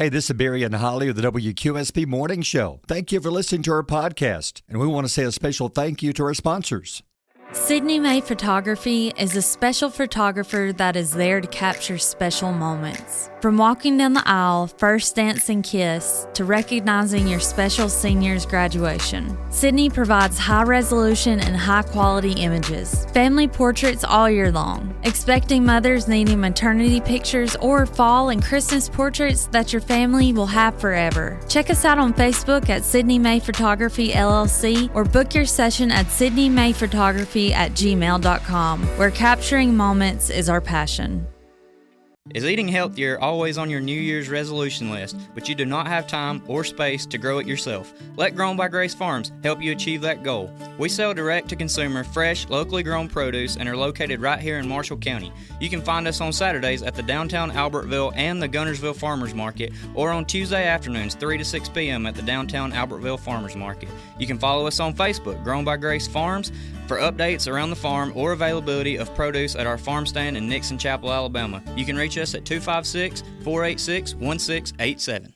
Hey, this is Barry and Holli of the WQSP Morning Show. Thank you for listening to our podcast, and we want to say a special thank you to our sponsors. Sydney May Photography is a special photographer that is there to capture special moments. From walking down the aisle, first dance and kiss, to recognizing your special senior's graduation, Sydney provides high-resolution and high-quality images. Family portraits all year long. Expecting mothers needing maternity pictures or fall and Christmas portraits that your family will have forever. Check us out on Facebook at Sydney May Photography LLC or book your session at sydneymayphotography@gmail.com, where capturing moments is our passion. Is eating healthier always on your New Year's resolution list, but you do not have time or space to grow it yourself? Let Grown by Grace Farms help you achieve that goal. We sell direct-to-consumer, fresh, locally grown produce and are located right here in Marshall County. You can find us on Saturdays at the downtown Albertville and the Gunnersville Farmers Market, or on Tuesday afternoons 3 to 6 p.m. at the downtown Albertville Farmers Market. You can follow us on Facebook, Grown by Grace Farms, for updates around the farm or availability of produce at our farm stand in Nixon Chapel, Alabama. You can reach us at 256-486-1687.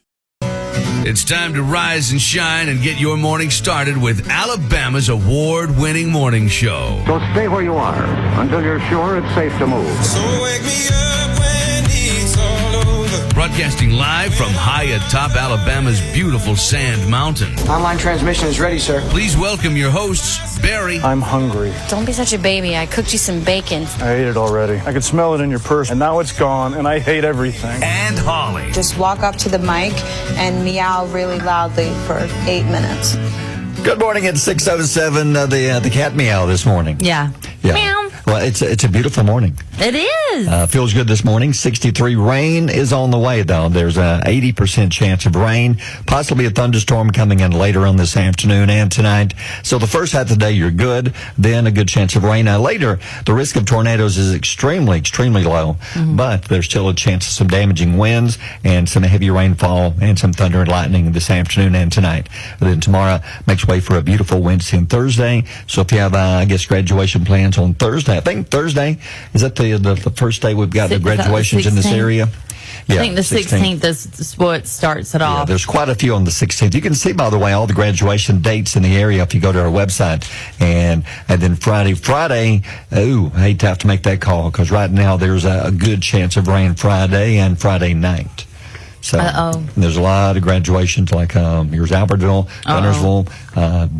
It's time to rise and shine and get your morning started with Alabama's award-winning morning show. So stay where you are until you're sure it's safe to move. So wake me up when it's all over. Broadcasting live from high atop Alabama's beautiful Sand Mountain. Online transmission is ready, sir. Please welcome your hosts, Barry. I'm hungry. Don't be such a baby. I cooked you some bacon. I ate it already. I could smell it in your purse, and now it's gone, and I hate everything. And Holli. Just walk up to the mic and meow really loudly for 8 minutes. Good morning at 6:07. The cat meow this morning. Yeah. Meow. Well, it's a beautiful morning. It is. Feels good this morning. 63. Rain is on the way, though. There's a 80% chance of rain, possibly a thunderstorm coming in later on this afternoon and tonight. So the first half of the day, you're good. Then a good chance of rain. Now, later, the risk of tornadoes is extremely, extremely low. Mm-hmm. But there's still a chance of some damaging winds and some heavy rainfall and some thunder and lightning this afternoon and tonight. And then tomorrow makes way for a beautiful Wednesday and Thursday. So if you have, graduation plans on Thursday, I think Thursday, is that the first day we've got the graduations in this area? Yeah, I think the 16th is what starts it off. There's quite a few on the 16th. You can see, by the way, all the graduation dates in the area if you go to our website. And then Friday, I hate to have to make that call because right now there's a good chance of rain Friday and Friday night. So there's a lot of graduations like here's Albertville, Gunnersville,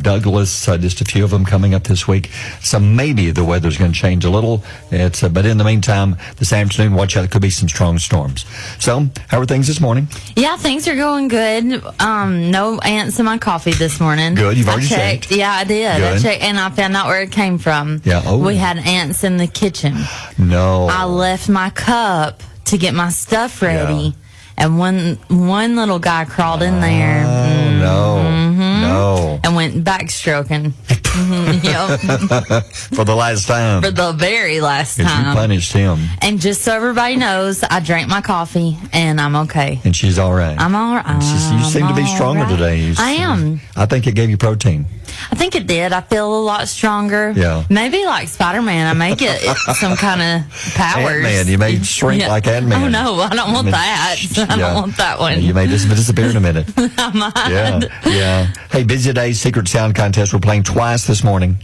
Douglas, just a few of them coming up this week. So maybe the weather's going to change a little. But in the meantime, this afternoon, watch out. There could be some strong storms. So how are things this morning? Yeah, things are going good. No ants in my coffee this morning. Good. You've already checked. Yeah, I did. Good. I checked, and I found out where it came from. Yeah. Oh. We had ants in the kitchen. No. I left my cup to get my stuff ready. Yeah. And one little guy crawled in there. No. And went backstroking. Yep. For the last time. For the very last time. You punished him. And just so everybody knows, I drank my coffee, and I'm okay. And she's all right. I'm all right. You seem to be stronger today. I am. I think it gave you protein. I think it did. I feel a lot stronger. Yeah. Maybe like Spider-Man. I may get some kind of powers. Ant-Man. You may shrink like Ant-Man. Oh, no. I don't want that. I don't want that one. You may disappear in a minute. I might. Yeah. Hey, busy day, Secret Sound Contest. We're playing twice this morning,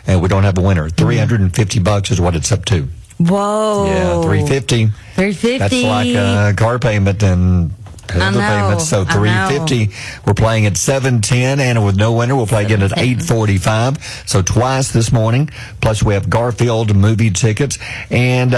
and we don't have a winner. $350 is what it's up to. Whoa. Yeah, $350. $350. That's like a car payment and other payments. So $350. We're playing at 7:10, and with no winner, we'll play again at 8:45. So twice this morning. Plus, we have Garfield movie tickets, and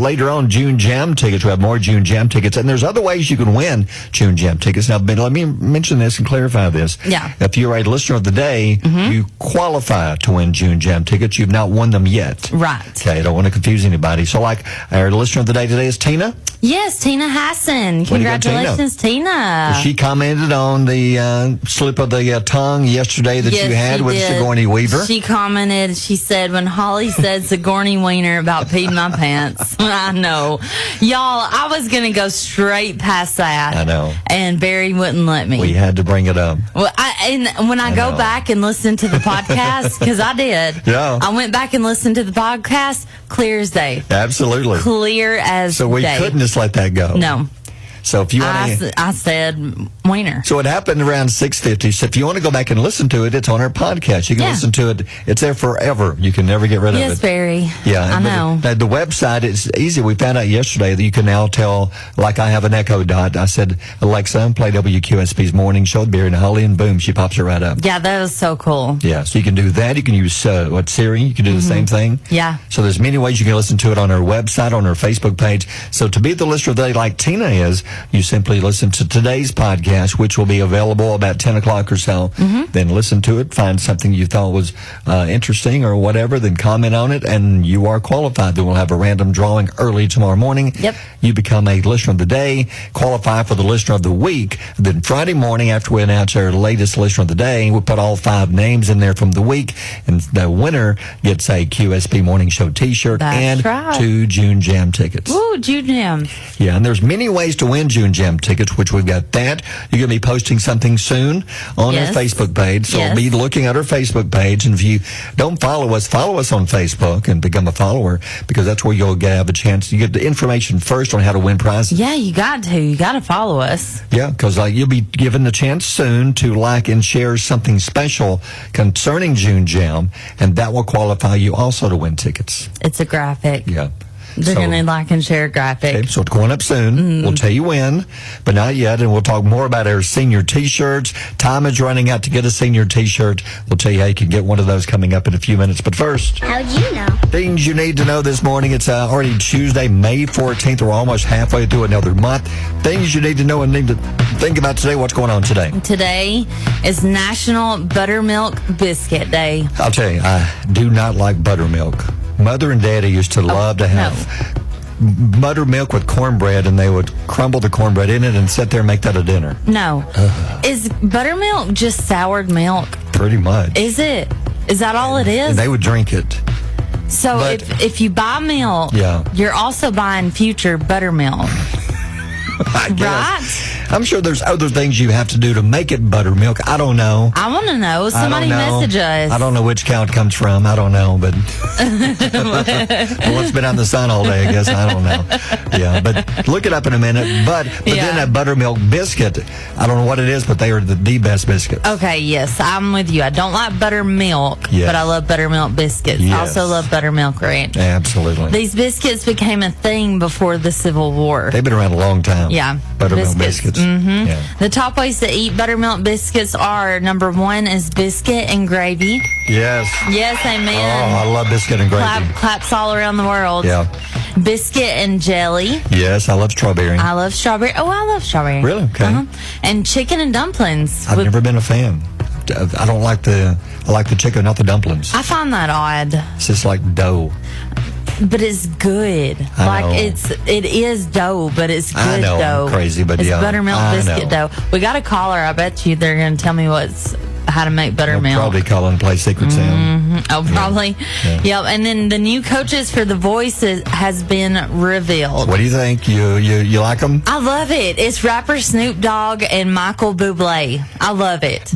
later on, June Jam tickets. We have more June Jam tickets, and there's other ways you can win June Jam tickets. Now, let me mention this and clarify this. Yeah. If you're a listener of the day, you qualify to win June Jam tickets. You've not won them yet. Right. Okay. I don't want to confuse anybody. So, like our listener of the day today is Tina. Yes, Tina Hassan. Congratulations, Tina. She commented on the slip of the tongue yesterday that you had with Sigourney Weaver. She commented, she said, when Holli said Sigourney Weaver about peeing my pants. I know. Y'all, I was going to go straight past that. I know. And Barry wouldn't let me. We had to bring it up. Well, when I go back and listen to the podcast, because I did. Yeah. I went back and listened to the podcast, clear as day. Absolutely. Clear as day. So we couldn't just let that go. No. So if you want to... I said wiener. So it happened around 6:50. So if you want to go back and listen to it, it's on our podcast. You can listen to it. It's there forever. You can never get rid of it. Yes, Barry. Yeah. I know. The website is easy. We found out yesterday that you can now tell, like I have an Echo Dot. I said, Alexa, play WQSB's Morning Show, Barry and Holli, and boom, she pops it right up. Yeah, that is so cool. Yeah, so you can do that. You can use, Siri? You can do the same thing. Yeah. So there's many ways you can listen to it on our website, on our Facebook page. So to be the listener of the day like Tina is, you simply listen to today's podcast, which will be available about 10 o'clock or so. Then listen to it, find something you thought was interesting or whatever, then comment on it, and you are qualified. Then we'll have a random drawing early tomorrow morning. Yep. You become a listener of the day, qualify for the listener of the week. Then Friday morning, after we announce our latest listener of the day, we put all 5 names in there from the week, and the winner gets a QSB Morning Show T-shirt and 2 June Jam tickets. Ooh, June Jam. Yeah, and there's many ways to win June Jam tickets, which we've got that. You're going to be posting something soon on our Facebook page, so be looking at our Facebook page, and if you don't follow us on Facebook and become a follower, because that's where you'll have a chance. You get the information first on how to win prizes. Yeah, you got to. You got to follow us. Yeah, because you'll be given the chance soon to like and share something special concerning June Jam, and that will qualify you also to win tickets. It's a graphic. Yeah. They're going to like and share a graphic. Okay, so it's going up soon. We'll tell you when, but not yet. And we'll talk more about our senior T-shirts. Time is running out to get a senior T-shirt. We'll tell you how you can get one of those coming up in a few minutes. But first, how'd you know? Things you need to know this morning. It's already Tuesday, May 14th. We're almost halfway through another month. Things you need to know and need to think about today. What's going on today? Today is National Buttermilk Biscuit Day. I'll tell you, I do not like buttermilk. Mother and Daddy used to love to have buttermilk with cornbread, and they would crumble the cornbread in it and sit there and make that a dinner. No. Is buttermilk just soured milk? Pretty much. Is it? Is that all it is? And they would drink it. So if you buy milk, you're also buying future buttermilk. I guess. Right? I'm sure there's other things you have to do to make it buttermilk. I don't know. I want to know. Somebody message us. I don't know which cow it comes from. I don't know, but well, it's been out in the sun all day, I guess. I don't know. Yeah, but look it up in a minute. But then that buttermilk biscuit, I don't know what it is, but they are the best biscuits. Okay, yes, I'm with you. I don't like buttermilk, but I love buttermilk biscuits. I also love buttermilk ranch. Absolutely. These biscuits became a thing before the Civil War. They've been around a long time. Yeah. Buttermilk biscuits. Yeah. The top ways to eat buttermilk biscuits are, number 1 is biscuit and gravy. Yes. Yes, amen. Oh, I love biscuit and gravy. Claps all around the world. Yeah. Biscuit and jelly. Yes, I love strawberry. I love strawberry. Oh, I love strawberry. Really? Okay. And chicken and dumplings. I've never been a fan. I don't like I like the chicken, not the dumplings. I find that odd. It's just like dough. But it's good. It is dough, but it's good I know, dough. I'm crazy, but it's buttermilk biscuit dough. We got a caller. I bet you they're going to tell me how to make buttermilk. Probably call and play Secret Sound. Oh, probably. Yep. And then the new coaches for The Voice has been revealed. What do you think? You like them? I love it. It's rapper Snoop Dogg and Michael Bublé. I love it.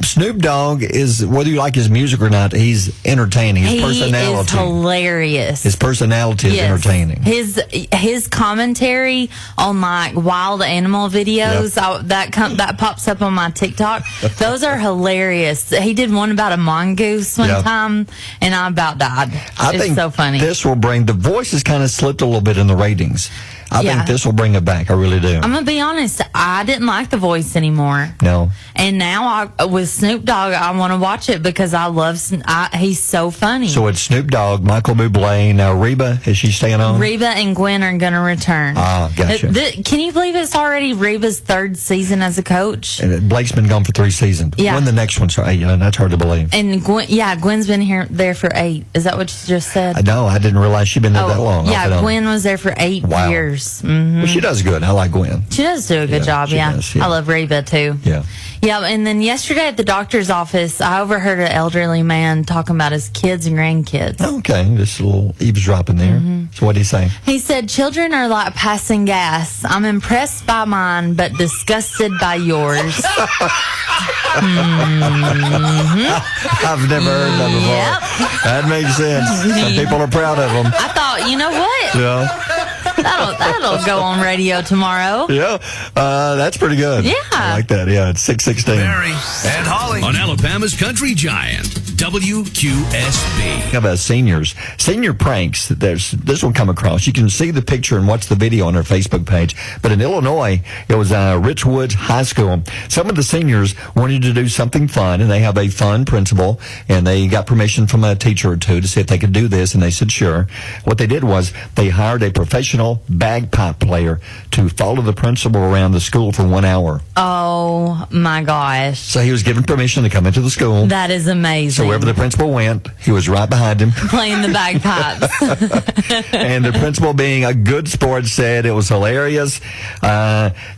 Snoop Dogg is, whether you like his music or not, he's entertaining. His personality is hilarious. His personality is entertaining. His commentary on like wild animal videos that pops up on my TikTok. Those are hilarious. He did one about a mongoose one time, and I about died. I think so funny. This will bring, The Voice has kind of slipped a little bit in the ratings. I think this will bring it back. I really do. I'm going to be honest. I didn't like The Voice anymore. No. And now with Snoop Dogg, I want to watch it because I love he's so funny. So it's Snoop Dogg, Michael Bublé. Now Reba, is she staying on? Reba and Gwen are going to return. Ah, gotcha. Can you believe it's already Reba's 3rd season as a coach? And Blake's been gone for 3 seasons. Yeah. When the next one's 8, that's hard to believe. And Gwen's been there for 8. Is that what you just said? No, I didn't realize she'd been there that long. Yeah, Gwen was there for 8 years. Mm-hmm. Well, she does good. I like Gwen. She does do a good job, does, I love Reba, too. Yeah. Yeah, and then yesterday at the doctor's office, I overheard an elderly man talking about his kids and grandkids. Okay, just a little eavesdropping there. Mm-hmm. So what did he say? He said, children are like passing gas. I'm impressed by mine, but disgusted by yours. I've never heard that before. Yep. That makes sense. Some people are proud of them. I thought, you know what? Yeah. That'll go on radio tomorrow. Yeah, that's pretty good. Yeah. I like that. Yeah, it's 6:16. Barry and Holly on Alabama's Country Giant, WQSB. About senior pranks. This will come across. You can see the picture and watch the video on our Facebook page. But in Illinois, it was Richwoods High School. Some of the seniors wanted to do something fun, and they have a fun principal, and they got permission from a teacher or two to see if they could do this, and they said sure. What they did was they hired a professional bagpipe player to follow the principal around the school for 1 hour. Oh my gosh. So he was given permission to come into the school. That is amazing. So wherever the principal went, he was right behind him. Playing the bagpipes. And the principal, being a good sport, said it was hilarious.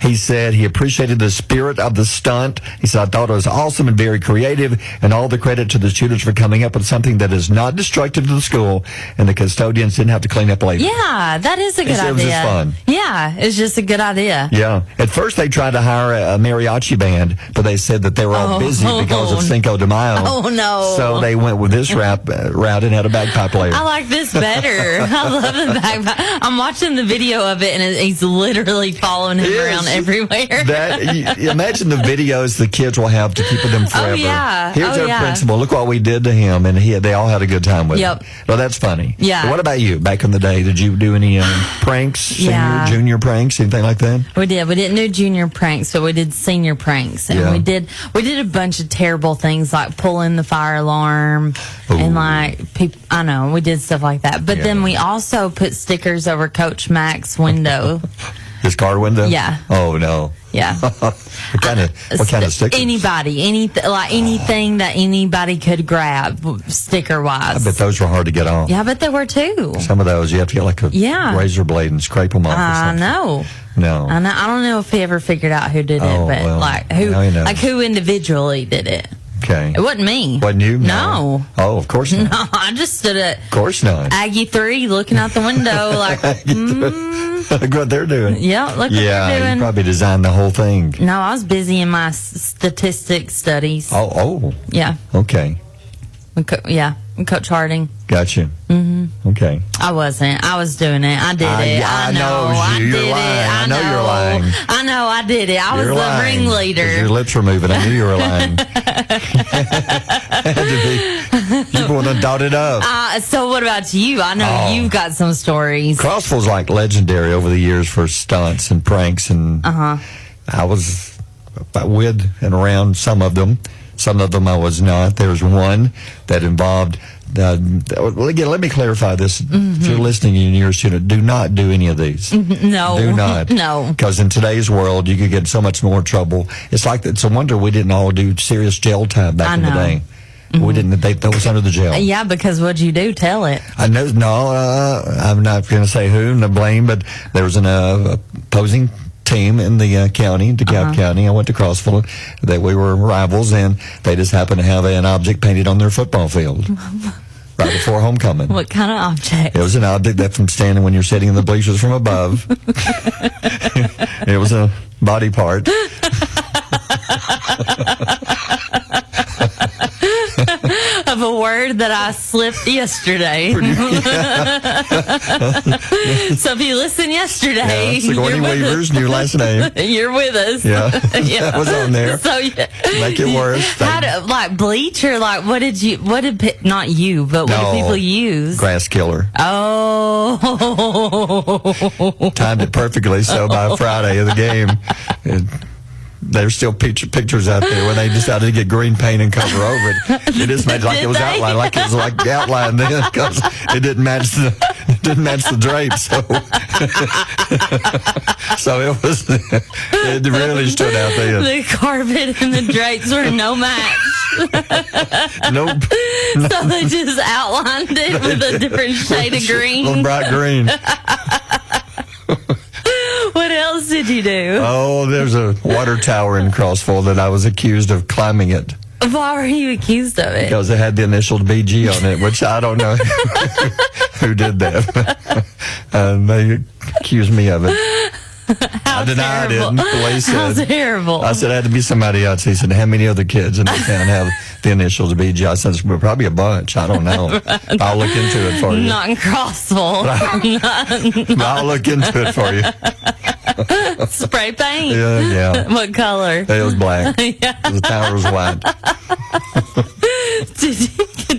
He said he appreciated the spirit of the stunt. He said, I thought it was awesome and very creative, and all the credit to the students for coming up with something that is not destructive to the school, and the custodians didn't have to clean up later. Yeah, that is a good idea. It was just fun. Yeah, it's just a good idea. Yeah. At first, they tried to hire a mariachi band, but they said that they were all busy because of Cinco de Mayo. Oh, no. So they went with this route and had a bagpipe player. I like this better. I love the bagpipe. I'm watching the video of it, and he's literally following him around everywhere. Imagine the videos the kids will have to keep with them forever. Oh, yeah. Here's our principal. Look what we did to him, and they all had a good time with Yep. it. Well, that's funny. Yeah. But what about you? Back in the day, did you do any pranks, senior, junior pranks, anything like that? We did. We didn't do junior pranks, but we did senior pranks, and we did a bunch of terrible things like pulling the fire alarm. Ooh. And like people, I know we did stuff like that. But then we also put stickers over Coach Mac's window. His car window? Yeah. Oh no. Yeah. What kind of stickers? Anything that anybody could grab, sticker wise. I bet those were hard to get off. Yeah, I bet they were too. Some of those you have to get like a razor blade and scrape them off. I know. No. I know. I don't know if he ever figured out who did it, but well, who individually did it. Okay. It wasn't me. Wasn't you? No. Oh, of course not. No, I just stood at Of course not. Aggie 3 looking out the window like, Look what they're doing. Yeah, look what they're doing. You probably designed the whole thing. No, I was busy in my statistics studies. Oh. Yeah. Okay. Coach Harding. Gotcha. Mm-hmm. Okay. I wasn't. I was doing it. I did it. I know. I did it. I know you're lying. I know. I did it. I was the ringleader. Your lips were moving. I knew you were lying. You want to dot it up. So what about you? I know you've got some stories. Crossville's like legendary over the years for stunts and pranks, and I was with and around some of them. Some of them I was not. There was one that involved. Again, let me clarify this. If you're listening and you're a student, do not do any of these. No. Do not. No. Because in today's world, you could get so much more trouble. It's like it's a wonder we didn't all do serious jail time back in the day. We didn't. They throw us under the jail. Yeah, because what'd you do? Tell it. I know. No, I'm not going to say who and the blame, but there was an opposing team in the county, DeKalb County. I went to Crossville. That we were rivals, and they just happened to have an object painted on their football field right before homecoming. What kind of object? It was an object that from standing when you're sitting in the bleachers from above. It was a body part. Of a word that I slipped yesterday. So if you listen yesterday, Sigourney Weaver's new last name. You're with us. Yeah. That was on there. So make it worse. Like bleach or like not you, but what do people use? Grass killer. Oh. Timed it perfectly. So by Friday of the game, there's still pictures out there where they decided to get green paint and cover over it. It just made it like it was outlined, like it was like outlined then, because it didn't match the drapes. So it really stood out there. The carpet and the drapes were no match. Nope. So they just outlined it with a different shade of green. A bright green. What else did you do? Oh, there's a water tower in Crossville that I was accused of climbing it. Why were you accused of it? Because it had the initial BG on it, which I don't know who did that. They accused me of it. I denied it. terrible. The way he said. How terrible. I said it had to be somebody else. He said, how many other kids in the town have the initials BG? I said, well, probably a bunch. I don't know. I'll look into it for you. Not in Crossville. I'll look into it for you. Spray paint. Yeah. What color? It was black. The tower was white. Did you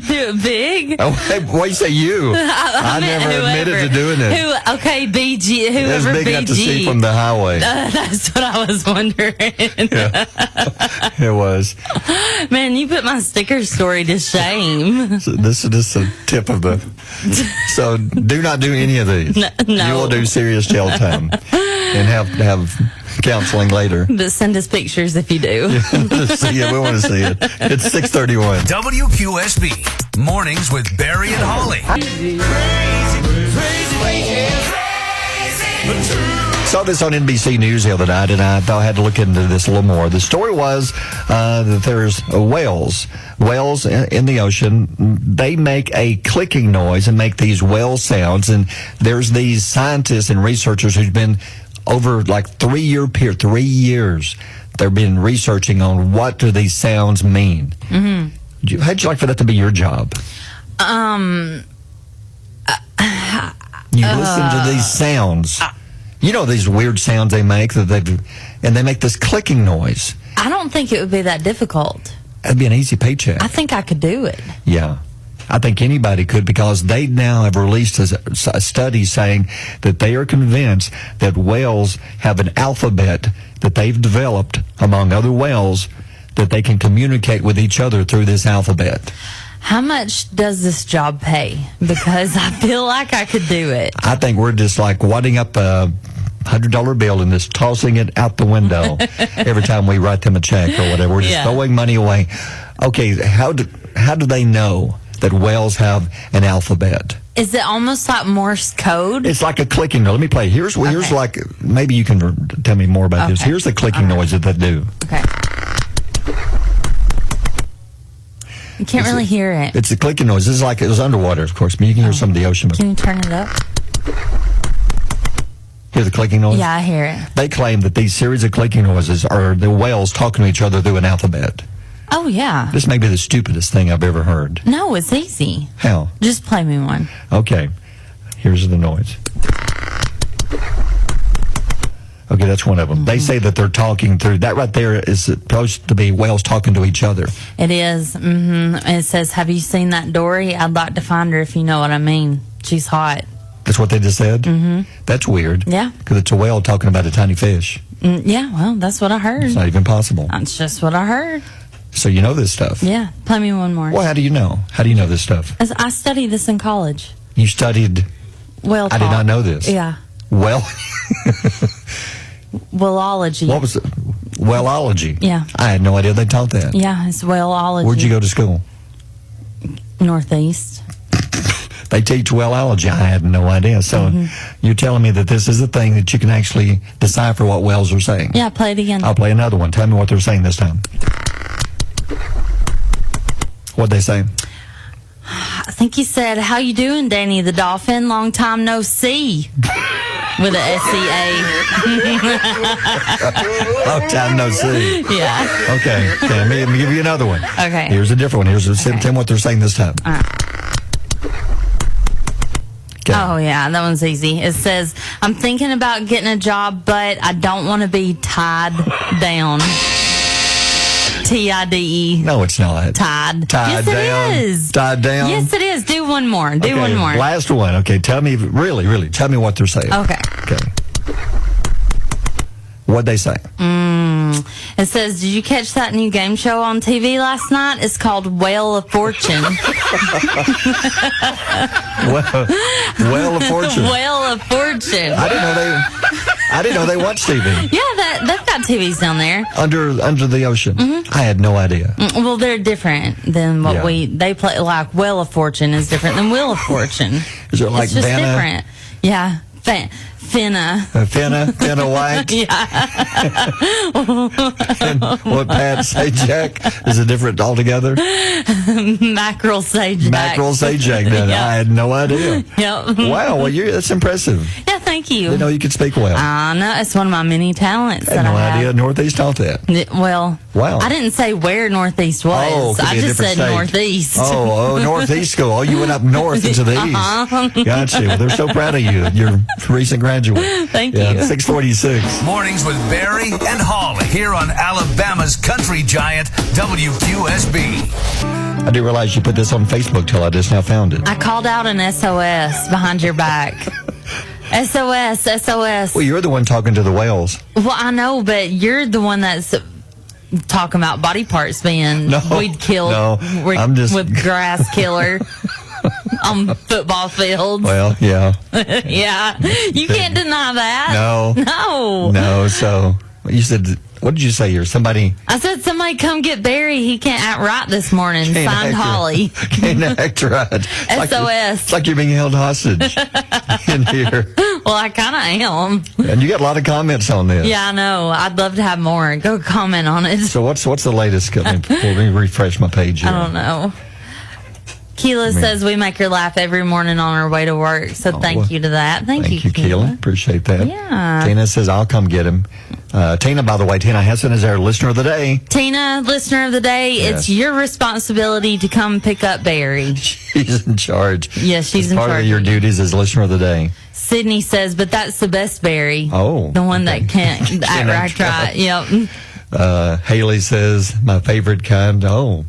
do it big? Oh, hey, why you say you? I never admitted to doing it. Okay, BG. It was Whoever big BG. enough to see from the highway. That's what I was wondering. Yeah. It was. Man, you put my sticker story to shame. So this is just a tip of the. So do not do any of these. No. You will do serious jail time and have counseling later. But send us pictures if you do. Yeah, we want to see it. It's 6:31. WQSB Mornings with Barry and Holly. Saw this on NBC News the other night, and I thought I had to look into this a little more. The story was that there's whales. Whales in the ocean, they make a clicking noise and make these whale sounds, and there's these scientists and researchers who've been over like 3 year period, 3 years, they've been researching on what do these sounds mean. Mm-hmm. How'd you like for that to be your job? You listen to these sounds. You know these weird sounds they make and they make this clicking noise. I don't think it would be that difficult. That'd be an easy paycheck. I think I could do it. Yeah. I think anybody could, because they now have released a study saying that they are convinced that whales have an alphabet that they've developed among other whales that they can communicate with each other through this alphabet. How much does this job pay? Because I feel like I could do it. I think we're just like wadding up a $100 bill and just tossing it out the window every time we write them a check or whatever. We're just throwing money away. Okay, how do they know that whales have an alphabet? Is it almost like Morse code? It's like a clicking noise. Let me play. Here's like, maybe you can tell me more about this. Here's the clicking noise that they do. Okay. You can't really hear it. It's a clicking noise. This is like it was underwater, of course, but you can hear some of the ocean. Can you turn it up? Hear the clicking noise? Yeah, I hear it. They claim that these series of clicking noises are the whales talking to each other through an alphabet. Oh, yeah. This may be the stupidest thing I've ever heard. No, it's easy. How? Just play me one. Okay. Here's the noise. Okay, that's one of them. Mm-hmm. They say that they're talking through. That right there is supposed to be whales talking to each other. It is. Mm-hmm. And it says, have you seen that Dory? I'd like to find her if you know what I mean. She's hot. That's what they just said? Mm-hmm. That's weird. Yeah. Because it's a whale talking about a tiny fish. Yeah, well, that's what I heard. It's not even possible. That's just what I heard. So you know this stuff? Yeah. Play me one more. Well, how do you know? How do you know this stuff? As I studied this in college. You studied? Whale talk. I did not know this. Yeah. Well... Whaleology. What was it? Whaleology? Yeah. I had no idea they taught that. Yeah, it's whaleology. Where'd you go to school? Northeast. They teach whaleology. I had no idea. So you're telling me that this is a thing that you can actually decipher what whales are saying? Yeah, play it again. I'll play another one. Tell me what they're saying this time. What'd they say? I think he said, how you doing, Danny the Dolphin? Long time no see. With an S-C-A. Long time no see. Yeah. Okay. Let me give you another one. Okay. Here's a different one. Tell me what they're saying this time. Okay. Oh, yeah. That one's easy. It says, I'm thinking about getting a job, but I don't want to be tied down. T-I-D-E. No, it's not. Tied. Tied yes, down. It is. Tied down. Yes, it is. Do one more. Do one more. Last one. Okay, tell me, really, tell me what they're saying. Okay. What'd they say? It says, did you catch that new game show on TV last night? It's called Whale of Fortune. Whale of Fortune. Whale of Fortune. I didn't know they watched TV. Yeah, they've got TVs down there. Under the ocean. Mm-hmm. I had no idea. Well, they're different than what they play. Like Whale of Fortune is different than Wheel of Fortune. Is it like it's just Vanna? different. Yeah, Finna. Finna White? And what Pat Sajak is it different altogether? Mackerel Sajak. Mackerel Sajak. I had no idea. Yep. Wow, well, that's impressive. Yeah, thank you. Didn't know you could speak well. I know. It's one of my many talents. I had no idea Northeast taught that. Well, wow. I didn't say where Northeast was. Oh, could be I a just said different state. Northeast. Oh, Northeast school. Oh, you went up north into the east. Gotcha. Well, they're so proud of you. You're a recent graduate. Thank you. 646. Mornings with Barry and Holli here on Alabama's country giant WQSB. I didn't realize you put this on Facebook till I just now found it. I called out an SOS behind your back. SOS, SOS. Well, you're the one talking to the whales. Well, I know, but you're the one that's talking about body parts being weed killed I'm just with grass killer on football fields. Well, yeah. Yeah. You can't deny that. No. No. So you said, what did you say here? Somebody. I said, somebody come get Barry. He can't act right this morning. Can't Signed act Holly. Can't act right. SOS. It's like you're being held hostage in here. Well, I kind of am. And you got a lot of comments on this. Yeah, I know. I'd love to have more. Go comment on it. So what's the latest? Let me refresh my page here. I don't know. Keela says we make her laugh every morning on her way to work. So thank you to that. Thank you, Keela. Appreciate that. Yeah. Tina says, I'll come get him. Tina, by the way, Tina Hessen is our listener of the day. Tina, listener of the day, It's your responsibility to come pick up Barry. She's in charge. Yes, she's in charge. Part of your duties as listener of the day. Sydney says, but that's the best Barry. Oh. The one that can't act right. Yep. Haley says, my favorite kind. Oh.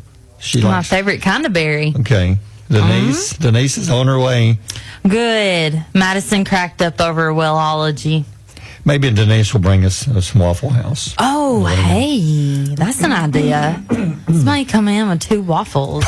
My favorite kind of Barry. Okay. Denise is on her way. Good. Madison cracked up over wellology. Maybe Denise will bring us some Waffle House. Oh, hey. That's an idea. Somebody come in with 2 waffles.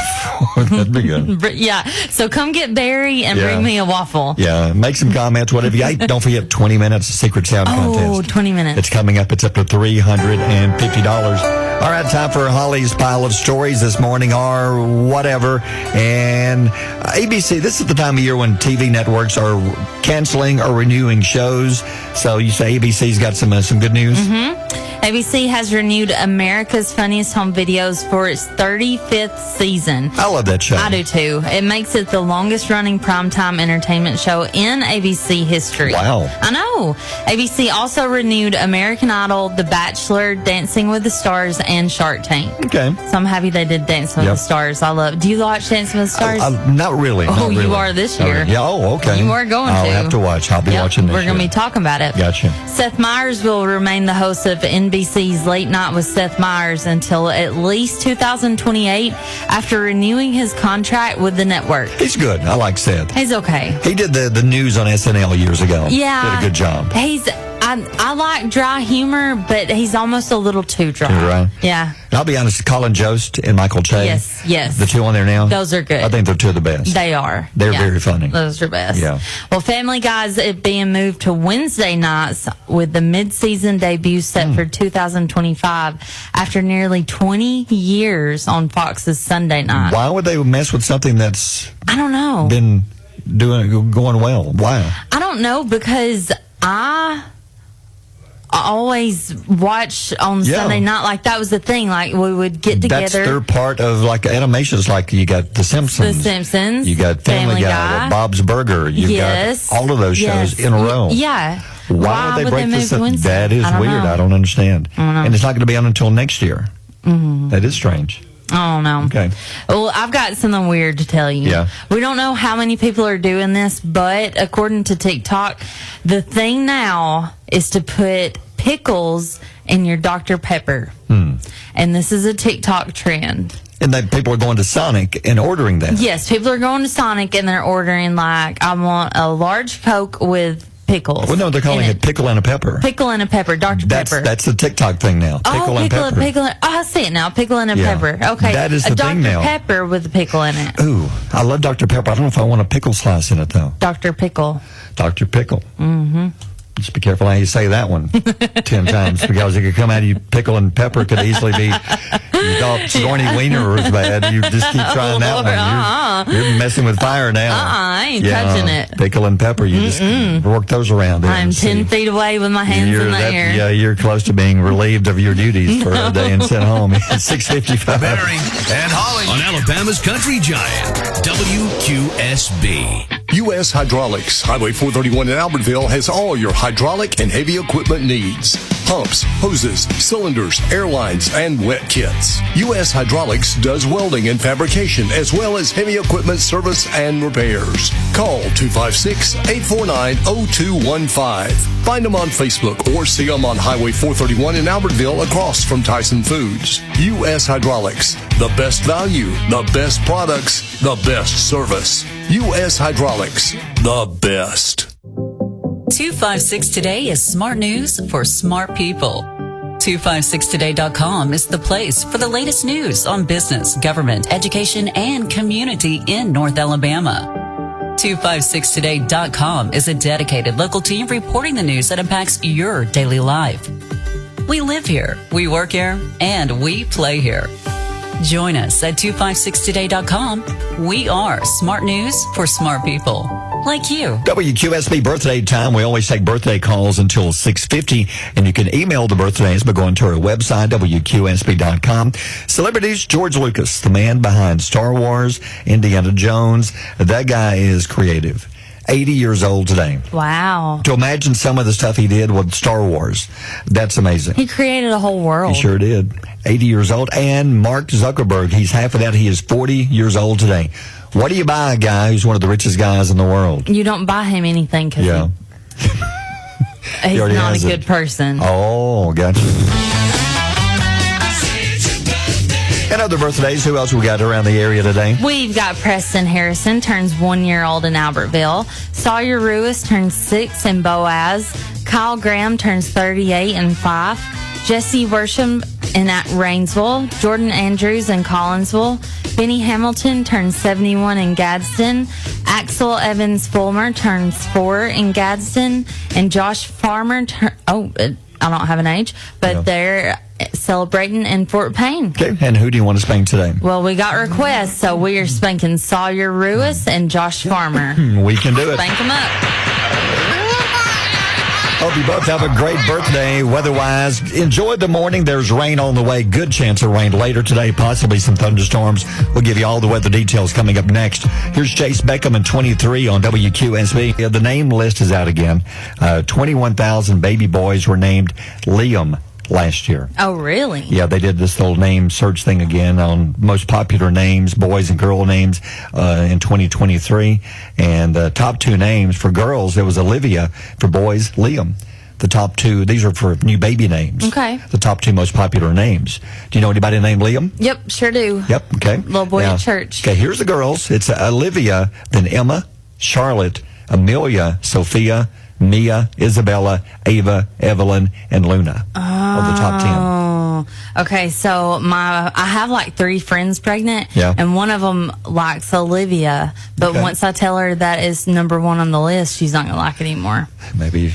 That'd be good. Yeah. So come get Barry and bring me a waffle. Yeah. Make some comments, whatever you like. Don't forget 20 minutes Secret Sound Contest. Oh, 20 minutes. It's coming up. It's up to $350. All right, time for Holly's pile of stories this morning, or whatever. And ABC, this is the time of year when TV networks are canceling or renewing shows. So you say ABC's got some good news? Mm-hmm. ABC has renewed America's Funniest Home Videos for its 35th season. I love that show. I do too. It makes it the longest running primetime entertainment show in ABC history. Wow. I know. ABC also renewed American Idol, The Bachelor, Dancing with the Stars, and Shark Tank. Okay. So I'm happy they did Dancing with the Stars. Do you watch Dancing with the Stars? Not really. Oh, not really. You are this year. Yeah. Oh, okay. You are going I'll to. have to watch. I'll be watching this We're going to year. be talking about it. Gotcha. Seth Meyers will remain the host of NBC's Late Night with Seth Meyers until at least 2028 after renewing his contract with the network. He's good. I like Seth. He's okay. He did the news on SNL years ago. Yeah. Did a good job. I like dry humor, but he's almost a little too dry. Too dry? Yeah. And I'll be honest, Colin Jost and Michael Che. Yes. The 2 on there now. Those are good. I think they're 2 of the best. They are. They're very funny. Those are best. Yeah. Well, Family Guy's being moved to Wednesday nights with the mid-season debut set for 2025 after nearly 20 years on Fox's Sunday night. Why would they mess with something that's I don't know. been going well? Why? I don't know, because I always watch on Sunday night. Like, that was the thing. Like, we would get together. That's their part of, like, animations. Like, you got The Simpsons. You got Family Guy. Bob's Burger. You got all of those shows in a row. Yeah. Why would they break this up? Wednesday? That is weird. I don't understand. And it's not going to be on until next year. Mm-hmm. That is strange. I don't know. Okay. Well, I've got something weird to tell you. Yeah. We don't know how many people are doing this, but according to TikTok, the thing now is to put pickles in your Dr. Pepper. And this is a TikTok trend. And then people are going to Sonic and ordering that. Yes, people are going to Sonic and they're ordering, like, I want a large Coke with pickles. Well, no, they're calling it pickle and a pepper. Pickle and a pepper, Dr. Pepper. That's the TikTok thing now. Pickle and pepper. I see it now. Pickle and a pepper. Okay. That is the thing now. Dr. Pepper with a pickle in it. Ooh, I love Dr. Pepper. I don't know if I want a pickle slice in it, though. Dr. Pickle. Dr. Pickle. Mm-hmm. Just be careful how you say that one 10 times, because it could come out of you. Pickle and pepper could easily be You thought Stormy Wiener was bad. You just keep trying that one. You're messing with fire now. I ain't touching it. Pickle and pepper. You just work those around. I'm 10 feet away with my hands in the air. Yeah, you're close to being relieved of your duties for a day and sent home. It's 6:55. Barry and Holly on Alabama's Country Giant, WQSB. U.S. Hydraulics, Highway 431 in Albertville has all your hydraulic and heavy equipment needs. Pumps, hoses, cylinders, airlines, and wet kits. U.S. Hydraulics does welding and fabrication as well as heavy equipment service and repairs. Call 256-849-0215. Find them on Facebook or see them on Highway 431 in Albertville across from Tyson Foods. U.S. Hydraulics, the best value, the best products, the best service. U.S. Hydraulics, the best. 256 Today is smart news for smart people. 256today.com is the place for the latest news on business, government, education, and community in North Alabama. 256today.com is a dedicated local team reporting the news that impacts your daily life. We live here, we work here, and we play here. Join us at 256today.com. We are smart news for smart people like you. WQSB birthday time. We always take birthday calls until 6:50, and you can email the birthdays by going to our website, WQSB.com. Celebrities, George Lucas, the man behind Star Wars, Indiana Jones. That guy is creative. 80 years old today. Wow. To imagine some of the stuff he did with Star Wars, that's amazing. He created a whole world. He sure did. 80 years old. And Mark Zuckerberg, he's half of that. He is 40 years old today. What do you buy a guy who's one of the richest guys in the world? You don't buy him anything because he's not a good person. Oh, gotcha. And other birthdays, who else we got around the area today? We've got Preston Harrison, turns 1 year old in Albertville. Sawyer Ruiz turns 6 in Boaz. Kyle Graham turns 38 in Fife. Jesse Worsham in Rainsville. Jordan Andrews in Collinsville. Benny Hamilton turns 71 in Gadsden. Axel Evans Fulmer turns 4 in Gadsden. And Josh Farmer, I don't have an age, but they're celebrating in Fort Payne. Okay, and who do you want to spank today? Well, we got requests, so we are spanking Sawyer Ruiz and Josh Farmer. We can do it. Spank them up. Hope you both have a great birthday. Weather-wise, enjoy the morning. There's rain on the way. Good chance of rain later today, possibly some thunderstorms. We'll give you all the weather details coming up next. Here's Chase Beckham in 23 on WQSB. The name list is out again. 21,000 baby boys were named Liam last year. Oh, really? Yeah, they did this little name search thing again on most popular names, boys and girl names, in 2023. And the top 2 names for girls, it was Olivia. For boys, Liam. The top 2, these are for new baby names. Okay. The top 2 most popular names. Do you know anybody named Liam? Yep, sure do. Yep, okay. Little boy at church. Okay, here's the girls. It's Olivia, then Emma, Charlotte, Amelia, Sophia, Mia, Isabella, Ava, Evelyn, and Luna are the top 10. Okay, so I have like 3 friends pregnant, and one of them likes Olivia, but once I tell her that is number 1 on the list, she's not going to like it anymore. Maybe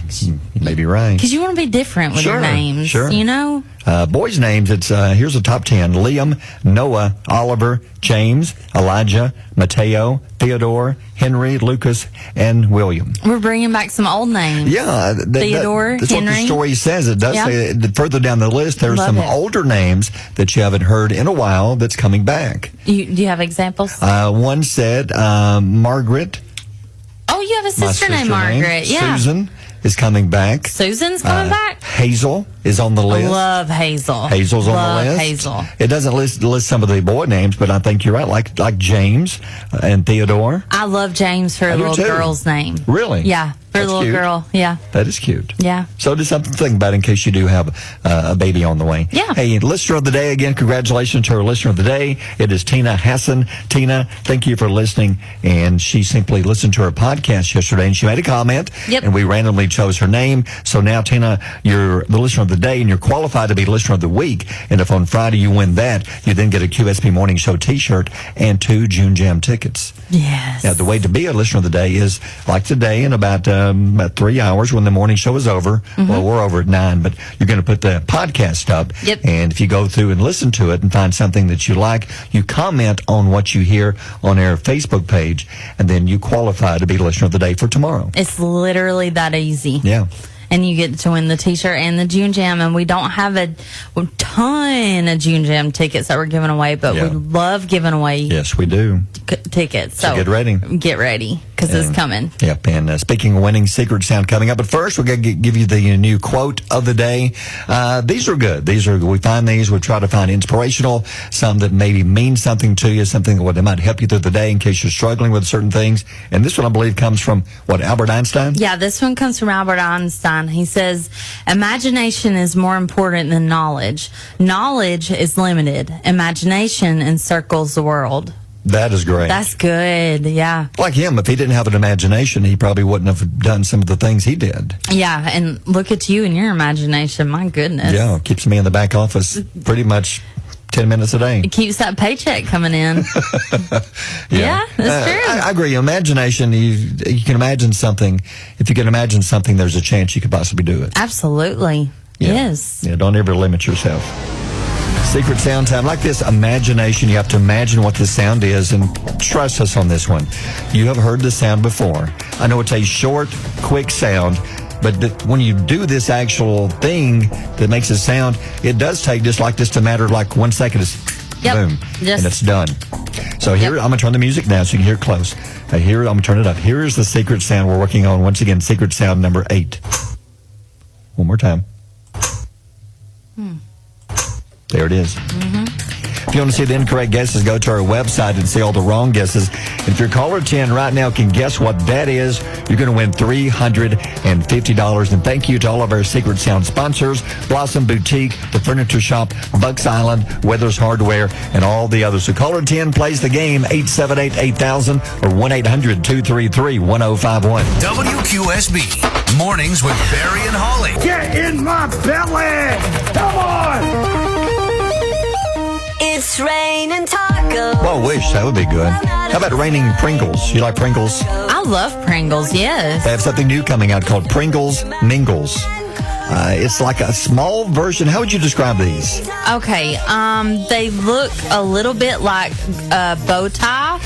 right. Because you want to be different with your names, you know? Boys' names, it's here's the top 10. Liam, Noah, Oliver, James, Elijah, Mateo, Theodore, Henry, Lucas, and William. We're bringing back some old names. Yeah. Theodore, that's Henry. what the story says. It does say that further down the list, there's some older names that you haven't heard in a while that's coming back. Do you have examples? One said Margaret. Oh, you have a sister named Margaret. Yeah. Susan is coming back. Susan's coming back? Hazel is on the list. I love Hazel. Hazel's on the list. Hazel. It doesn't list some of the boy names, but I think you're right, like James and Theodore. I love James for a little girl's name. Really? Yeah, for a little girl. Yeah. That is cute. Yeah. So just something to think about in case you do have a baby on the way. Yeah. Hey, listener of the day again, congratulations to our listener of the day. It is Tina Hassan. Tina, thank you for listening. And she simply listened to our podcast yesterday and she made a comment. Yep. And we randomly chose her name. So now, Tina, you're the listener of the the day, and you're qualified to be listener of the week. And if on Friday you win that, you then get a QSP Morning Show T-shirt and 2 June Jam tickets. Yes. Now, the way to be a listener of the day is like today in about 3 hours when the morning show is over. Well, we're over at 9, but you're going to put the podcast up. Yep. And if you go through and listen to it and find something that you like, you comment on what you hear on our Facebook page, and then you qualify to be listener of the day for tomorrow. It's literally that easy. Yeah. And you get to win the T-shirt and the June Jam. And we don't have a ton of June Jam tickets that we're giving away, but we love giving away Yes, we do. tickets. So get ready. Get ready, because it's coming. Yep, and speaking of winning, Secret Sound coming up. But first, we're going to give you the new quote of the day. These are good. We find these. We try to find inspirational, some that maybe mean something to you, something that might help you through the day in case you're struggling with certain things. And this one, I believe, comes from, Albert Einstein? Yeah, this one comes from Albert Einstein. He says, imagination is more important than knowledge. Knowledge is limited. Imagination encircles the world. That is great. That's good, yeah. Like him, if he didn't have an imagination, he probably wouldn't have done some of the things he did. Yeah, and look at you and your imagination. My goodness. Yeah, keeps me in the back office pretty much 10 minutes a day. It keeps that paycheck coming in. Yeah, that's true. I agree. Imagination, you can imagine something. If you can imagine something, there's a chance you could possibly do it. Absolutely. Yeah. Yes. Yeah, don't ever limit yourself. Secret sound time. Like this, imagination. You have to imagine what this sound is, and trust us on this one. You have heard this sound before. I know it's a short, quick sound, but when you do this actual thing that makes it sound, it does take just a matter of like 1 second. Boom. And it's done. So here, I'm going to turn the music down so you can hear it close. Here, I'm going to turn it up. Here is the secret sound we're working on. Once again, secret sound number 8. One more time. There it is. If you want to see the incorrect guesses, go to our website and see all the wrong guesses. And if your caller 10 right now can guess what that is, you're going to win $350. And thank you to all of our Secret Sound sponsors, Blossom Boutique, The Furniture Shop, Bucks Island, Weathers Hardware, and all the others. So caller 10 plays the game, 878-8000 or 1-800-233-1051. WQSB, Mornings with Barry and Holly. Get in my belly! Come on! It's raining tacos. Well, wish that would be good. How about raining Pringles? You like Pringles? I love Pringles, yes. They have something new coming out called Pringles Mingles. It's like a small version. How would you describe these? Okay, they look a little bit like bow tie,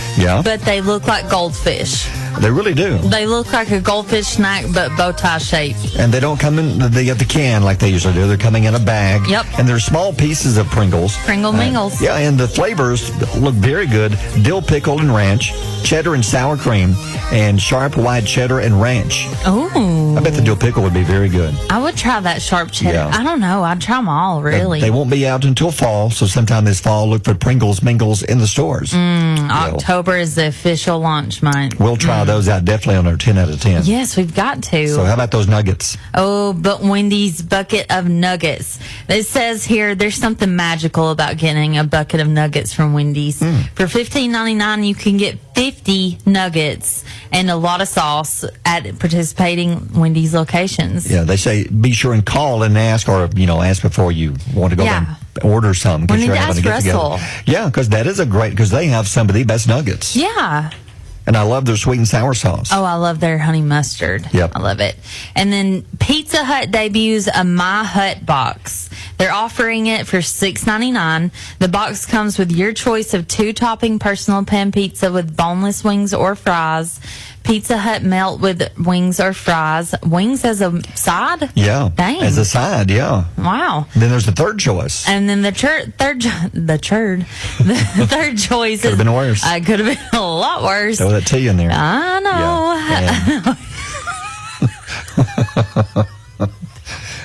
but they look like goldfish. They really do. They look like a goldfish snack, but bow tie shaped. And they don't come in the can like they usually do. They're coming in a bag. Yep. And they're small pieces of Pringles. Pringle Mingles. Yeah, and the flavors look very good. Dill pickle and ranch, cheddar and sour cream, and sharp white cheddar and ranch. Ooh. I bet the dill pickle would be very good. I would try that sharp cheddar. Yeah. I don't know. I'd try them all, really. They won't be out until fall, so sometime this fall, look for Pringles Mingles in the stores. October is the official launch month. We'll try those out definitely on our 10 out of 10. Yes, we've got to. So how about those nuggets? Oh, but Wendy's bucket of nuggets. It says here there's something magical about getting a bucket of nuggets from Wendy's. For $15.99, you can get 50 nuggets and a lot of sauce at participating Wendy's locations. Yeah, they say be sure and call and ask, or ask before you want to go and order some. We need to ask Russell. Yeah, because that is because they have some of the best nuggets. Yeah. And I love their sweet and sour sauce. Oh, I love their honey mustard. Yep. I love it. And then Pizza Hut debuts a My Hut box. They're offering it for $6.99. The box comes with your choice of 2-topping personal pan pizza with boneless wings or fries. Pizza Hut melt with wings or fries. Wings as a side? Yeah. Dang. As a side, yeah. Wow. Then there's the third choice. And then the third choice could have been worse. Could have been a lot worse. Throw that tea in there. I know. Yeah.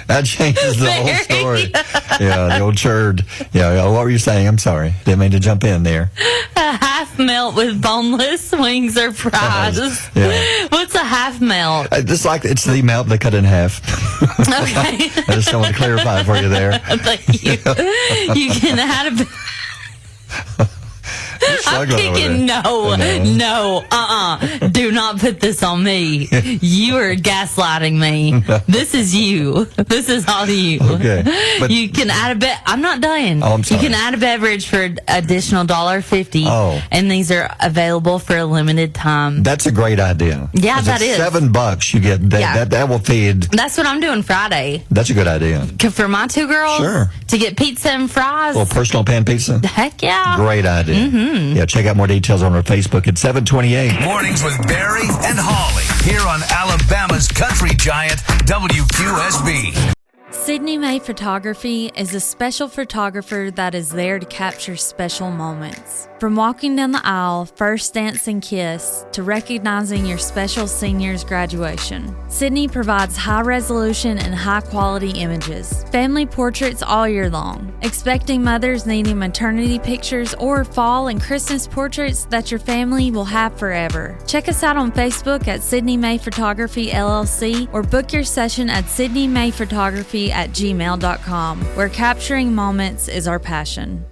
That changes the whole story. Yeah, the old churd. Yeah, what were you saying? I'm sorry. Didn't mean to jump in there. A half melt with boneless wings or fries. Yeah. What's a half melt? It's the melt they cut in half. Okay. I just want to clarify for you there. Thank you. You can add a... Do not put this on me. You are gaslighting me. This is you. This is all you. Okay. But you can add I'm not done. Oh, I'm sorry. You can add a beverage for additional $1.50. Oh. And these are available for a limited time. That's a great idea. Yeah, that is. $7 you get. That will feed. That's what I'm doing Friday. That's a good idea. For my two girls, sure. To get pizza and fries. A little personal pan pizza. Heck yeah. Great idea. Mm-hmm. Yeah, check out more details on our Facebook at 728. Mornings with Barry and Holly here on Alabama's country giant WQSB. Sydney May Photography is a special photographer that is there to capture special moments. From walking down the aisle, first dance and kiss, to recognizing your special senior's graduation, Sydney provides high-resolution and high-quality images. Family portraits all year long. Expecting mothers needing maternity pictures or fall and Christmas portraits that your family will have forever. Check us out on Facebook at Sydney May Photography LLC or book your session at sydneymayphotography@gmail.com, where capturing moments is our passion.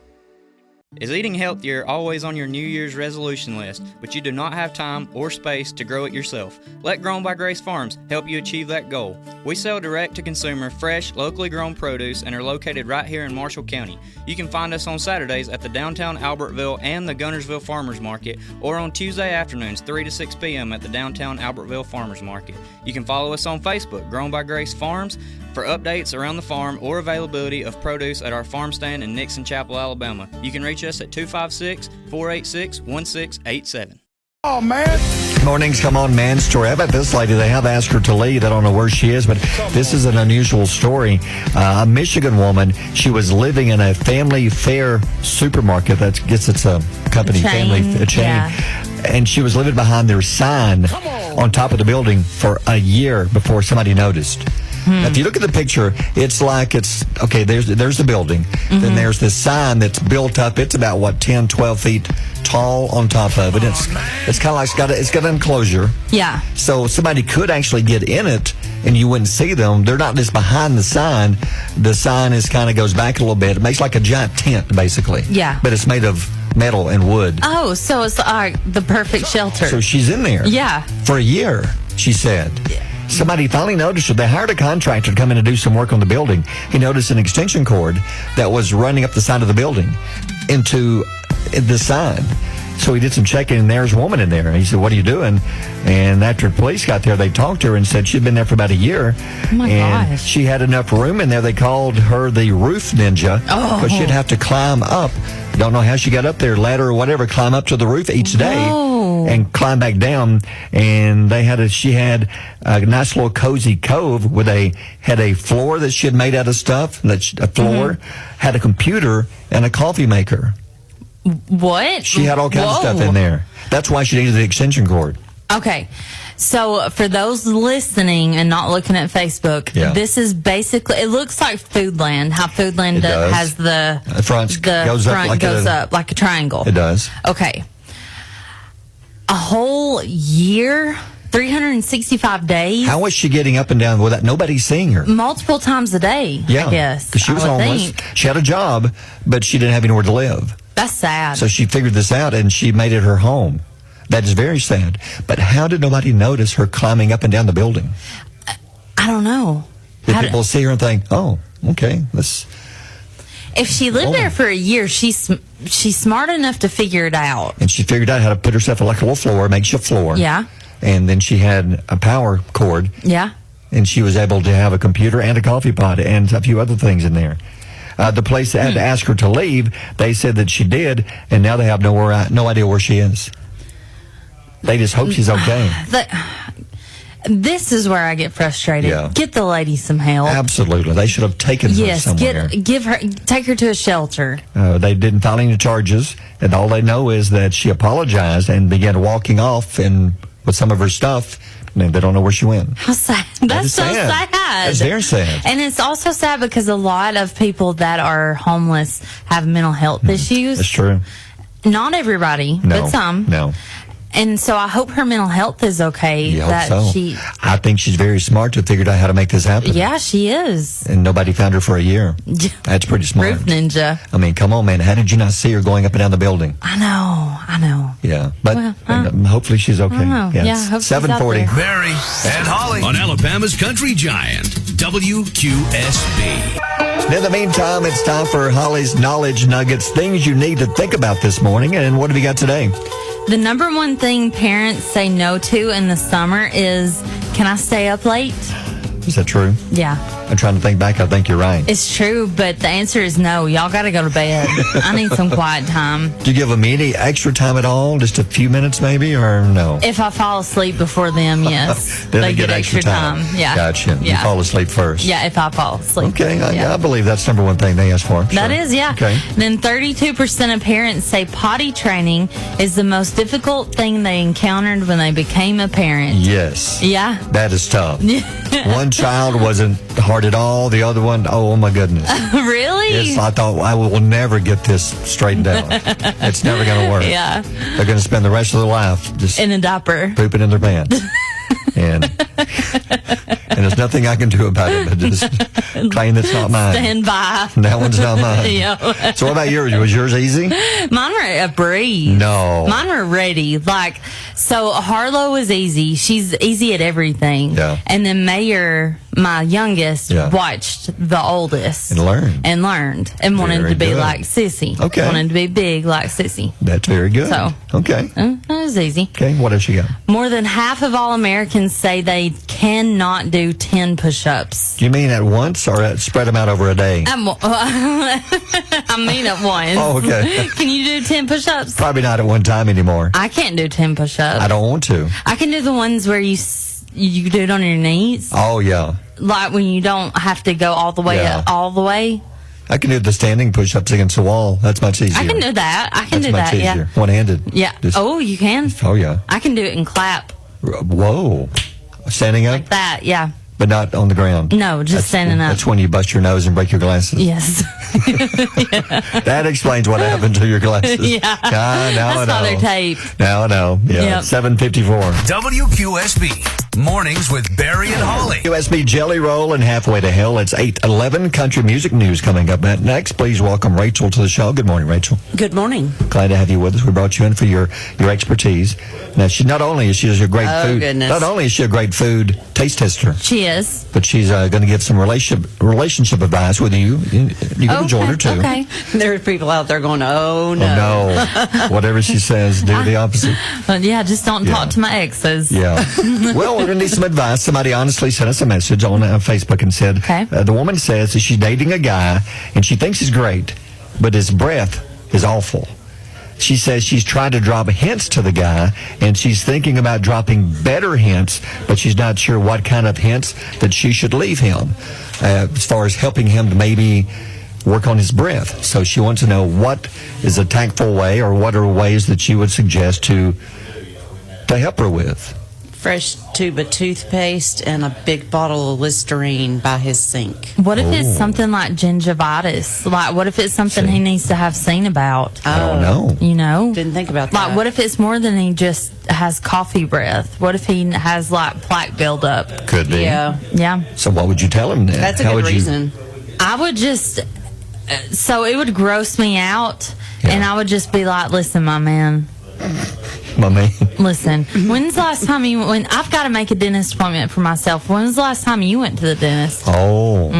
Is eating healthier always on your New Year's resolution list, but you do not have time or space to grow it yourself? Let Grown by Grace Farms help you achieve that goal. We sell direct to consumer, fresh, locally grown produce and are located right here in Marshall County. You can find us on Saturdays at the downtown Albertville and the Gunnersville Farmers Market, or on Tuesday afternoons 3 to 6 p.m. at the downtown Albertville Farmers Market. You can follow us on Facebook, Grown by Grace Farms, for updates around the farm or availability of produce at our farm stand in Nixon Chapel, Alabama. You can reach us at 256-486-1687. Oh, man. Mornings, come on, man story. How about this lady? They have asked her to leave. I don't know where she is, but this is an unusual story. A Michigan woman, she was living in a family fare supermarket. I guess it's a company, a chain. Yeah. And she was living behind their sign on top of the building for a year before somebody noticed. Now, if you look at the picture, it's like there's the building. Then there's this sign that's built up. It's about, 10, 12 feet tall on top of it. It's kind of like it's got an enclosure. Yeah. So somebody could actually get in it and you wouldn't see them. They're not just behind the sign. The sign kind of goes back a little bit. It makes like a giant tent, basically. Yeah. But it's made of metal and wood. Oh, so it's the perfect shelter. So she's in there. Yeah. For a year, she said. Yeah. Somebody finally noticed her. They hired a contractor to come in and do some work on the building. He noticed an extension cord that was running up the side of the building into the sign. So he did some checking, and there's a woman in there. And he said, "What are you doing?" And after the police got there, they talked to her and said she'd been there for about a year. Oh, my gosh. She had enough room in there. They called her the roof ninja because she'd have to climb up. Don't know how she got up there, ladder or whatever, climb up to the roof each day. And climb back down, and she had a nice little cozy cove with had a floor that she had made out of stuff. A floor had a computer and a coffee maker. What? She had all kinds of stuff in there. That's why she needed the extension cord. Okay. So for those listening and not looking at Facebook, this is basically, it looks like Foodland, how Foodland has the front goes up like a triangle. It does. Okay. A whole year, 365 days. How was she getting up and down without nobody seeing her? Multiple times a day, I guess. Because she was homeless. She had a job, but she didn't have anywhere to live. That's sad. So she figured this out, and she made it her home. That is very sad. But how did nobody notice her climbing up and down the building? I don't know. Did people see her and think, "Oh, okay, let's..." If she lived there for a year, she's smart enough to figure it out. And she figured out how to put herself like a little floor, makeshift floor. Yeah. And then she had a power cord. Yeah. And she was able to have a computer and a coffee pot and a few other things in there. The place that had to ask her to leave, they said that she did, and now they have no idea where she is. They just hope she's okay. This is where I get frustrated. Yeah. Get the lady some help. Absolutely. They should have taken her somewhere. Take her to a shelter. They didn't file any charges, and all they know is that she apologized and began walking off with some of her stuff. And they don't know where she went. How sad. That's so sad. That's very sad. And it's also sad because a lot of people that are homeless have mental health issues. That's true. Not everybody, but some. No. And so I hope her mental health is okay. You hope so. I think she's very smart to figure out how to make this happen. Yeah, she is. And nobody found her for a year. That's pretty smart. Roof ninja. I mean, come on, man. How did you not see her going up and down the building? I know. Yeah, but hopefully she's okay. Yeah, I hope 740. she's out there. Barry and Holly on Alabama's Country Giant, WQSB. In the meantime, it's time for Holly's Knowledge Nuggets, things you need to think about this morning. And what have you got today? The number one thing parents say no to in the summer is, can I stay up late? Is that true? Yeah. I'm trying to think back. I think you're right. It's true, but the answer is no. Y'all got to go to bed. I need some quiet time. Do you give them any extra time at all? Just a few minutes maybe, or no? If I fall asleep before them, yes. Then they get extra time. Yeah. Gotcha. Yeah. You fall asleep first. Yeah, if I fall asleep. Okay. I believe that's number one thing they ask for. That is, yeah. Okay. Then 32% of parents say potty training is the most difficult thing they encountered when they became a parent. Yes. Yeah. That is tough. One child wasn't hard at all. The other one, oh my goodness. Really? Yes, I thought I will never get this straightened out. It's never going to work. Yeah. They're going to spend the rest of their life just in a diaper, pooping in their pants. And there's nothing I can do about it but just claim it's not mine. Stand by. That one's not mine. Yeah. So what about yours? Was yours easy? Mine were a breeze. No. Mine were ready. So Harlow was easy. She's easy at everything. Yeah. And then Mayor, my youngest, watched the oldest. And learned. And wanted Very to be good. like Sissy. Okay. Wanted to be big like Sissy. That's very good. So. Okay. That was easy. Okay, what else you got? More than half of all Americans say they cannot do 10 push-ups. Do you mean at once or spread them out over a day? I mean at once. Oh, okay. Can you do 10 push-ups? Probably not at one time anymore. I can't do 10 push-ups. I don't want to. I can do the ones where you do it on your knees. Oh, yeah. Like when you don't have to go all the way up, all the way. I can do the standing push-ups against the wall. That's much easier. I can do that. That's much easier. One-handed. Yeah. You can? Oh, yeah. I can do it in clap. Whoa. Standing up? Like that, yeah. But not on the ground? No, just standing up. That's when you bust your nose and break your glasses? Yes. That explains what happened to your glasses. Yeah. That's why they're taped. Now I know. Yeah. Yep. 754. WQSB. Mornings with Barry and Holly. USB Jelly Roll and Halfway to Hell. It's 8:11. Country music news coming up next. Please welcome Rachel to the show. Good morning, Rachel. Good morning. Glad to have you with us. We brought you in for your expertise. Now, not only is she a great food, goodness. not only is she a great food taste tester, she is, but she's going to give some relationship advice with you. You can join her too. Okay. There are people out there going, oh no. Oh, no. Whatever she says, do the opposite. Yeah, just don't talk to my exes. Yeah. Well, we're going to need some advice. Somebody honestly sent us a message on Facebook and said, the woman says that she's dating a guy and she thinks he's great, but his breath is awful. She says she's tried to drop hints to the guy, and she's thinking about dropping better hints, but she's not sure what kind of hints that she should leave him as far as helping him to maybe work on his breath. So she wants to know what is a tactful way or what are ways that she would suggest to help her with. Fresh tube of toothpaste and a big bottle of Listerine by his sink. What if it's something like gingivitis? Like, what if it's something he needs to have seen about? I don't know. You know? Didn't think about that. Like, what if it's more than he just has coffee breath? What if he has, like, plaque buildup? Could be. Yeah. Yeah. So what would you tell him then? That's a good reason. I would just... So it would gross me out, and I would just be like, listen, my man... Listen, when's the last time you went? I've got to make a dentist appointment for myself. When was the last time you went to the dentist? Oh.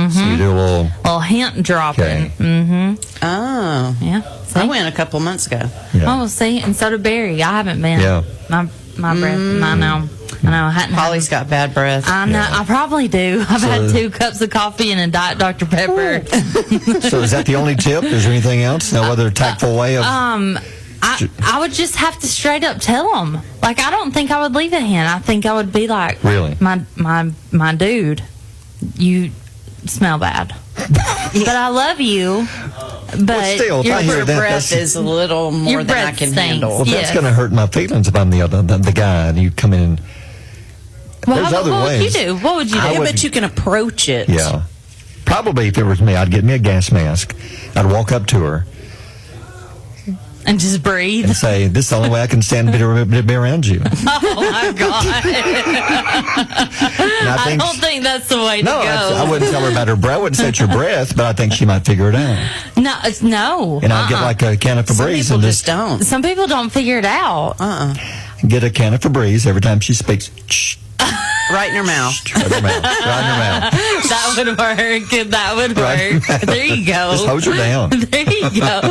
So you do a little hint dropping. Okay. Oh. Yeah. See? I went a couple months ago. Yeah. Oh, see, and so did Barry. I haven't been. Yeah. My breath. I know. Holly's got bad breath. I know. I probably do. I've had 2 cups of coffee and a Diet Dr. Pepper. So is that the only tip? Is there anything else? No other tactful way of... I would just have to straight up tell him. Like, I don't think I would leave it in. I think I would be like, really, my dude, you smell bad, but I love you. But still, your breath is a little more than I can handle. Well, that's going to hurt my feelings if I'm the guy and you come in. Well, there's other ways. What would you do? What would you do? Yeah, but you can approach it. Yeah, probably if it was me, I'd get me a gas mask. I'd walk up to her. And just breathe. And say, this is the only way I can stand to be around you. Oh, my God. I don't think that's the way to go. I wouldn't tell her about her breath. I wouldn't say it's your breath, but I think she might figure it out. No. And I'd get like a can of Febreze. Some people just don't. Some people don't figure it out. Get a can of Febreze every time she speaks. Shh. Right in her mouth. Right in her mouth. That would work. That would work. There you go. Just hose her down. There you go.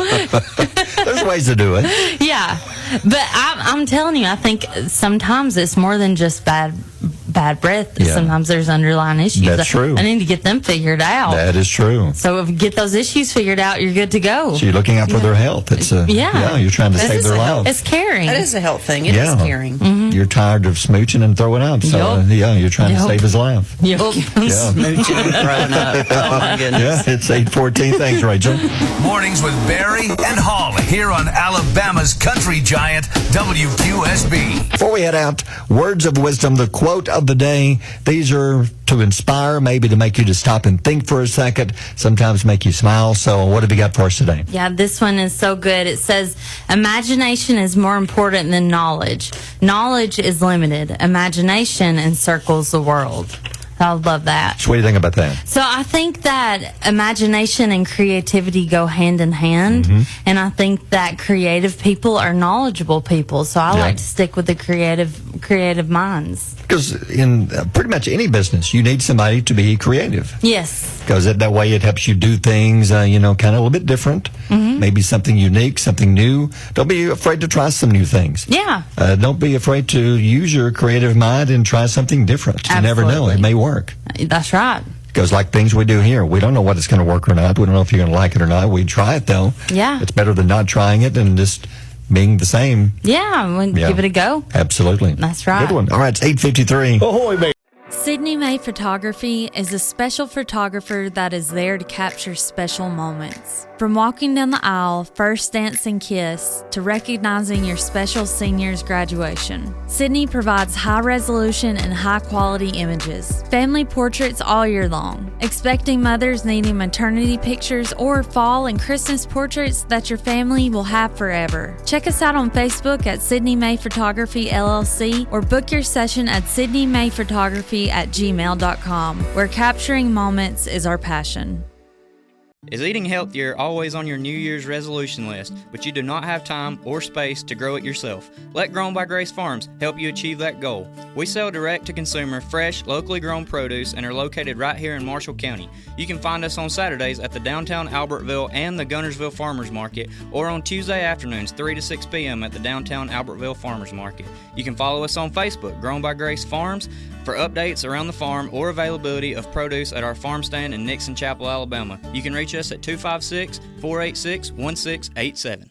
There's ways to do it. Yeah. But I'm telling you, I think sometimes it's more than just bad breath. Yeah. Sometimes there's underlying issues. That's true. I need to get them figured out. That is true. So if you get those issues figured out, you're good to go. So you're looking out for their health. It's you're trying to save their life. It's caring. That is a health thing. It is caring. Mm-hmm. You're tired of smooching and throwing up. So, you're trying to save his life. Yep. Smooching and throwing up. Oh, my goodness. Yeah, it's 8:14. Thanks, Rachel. Mornings with Barry and Holly here on Alabama's country giant WQSB. Before we head out, words of wisdom, the quote of the day. These are to inspire, maybe to make you to stop and think for a second, sometimes make you smile. So what have you got for us today? Yeah, this one is so good. It says, imagination is more important than knowledge. Knowledge is limited. Imagination encircles the world. I love that. So what do you think about that? So I think that imagination and creativity go hand in hand, and I think that creative people are knowledgeable people. So I like to stick with the creative minds. Because in pretty much any business, you need somebody to be creative. Yes. Because that way it helps you do things, kind of a little bit different. Maybe something unique, something new. Don't be afraid to try some new things. Yeah. Don't be afraid to use your creative mind and try something different. You never know. It may work. That's right. Because like things we do here, we don't know what it's going to work or not. We don't know if you're going to like it or not. We try it, though. Yeah. It's better than not trying it and just being the same. Yeah, give it a go. Absolutely. That's right. Good one. All right, it's 8:53. Ahoy, baby. Sydney May Photography is a special photographer that is there to capture special moments. From walking down the aisle, first dance and kiss, to recognizing your special senior's graduation, Sydney provides high-resolution and high-quality images. Family portraits all year long. Expecting mothers needing maternity pictures or fall and Christmas portraits that your family will have forever. Check us out on Facebook at Sydney May Photography LLC or book your session at sydneymayphotography@gmail.com, where capturing moments is our passion. Is eating healthier always on your New Year's resolution list, but you do not have time or space to grow it yourself? Let Grown by Grace Farms help you achieve that goal. We sell direct to consumer, fresh, locally grown produce and are located right here in Marshall County. You can find us on Saturdays at the downtown Albertville and the Gunnersville Farmers Market, or on Tuesday afternoons 3 to 6 p.m. at the downtown Albertville Farmers Market. You can follow us on Facebook, Grown by Grace Farms, for updates around the farm or availability of produce at our farm stand in Nixon Chapel, Alabama. You can reach us at 256-486-1687.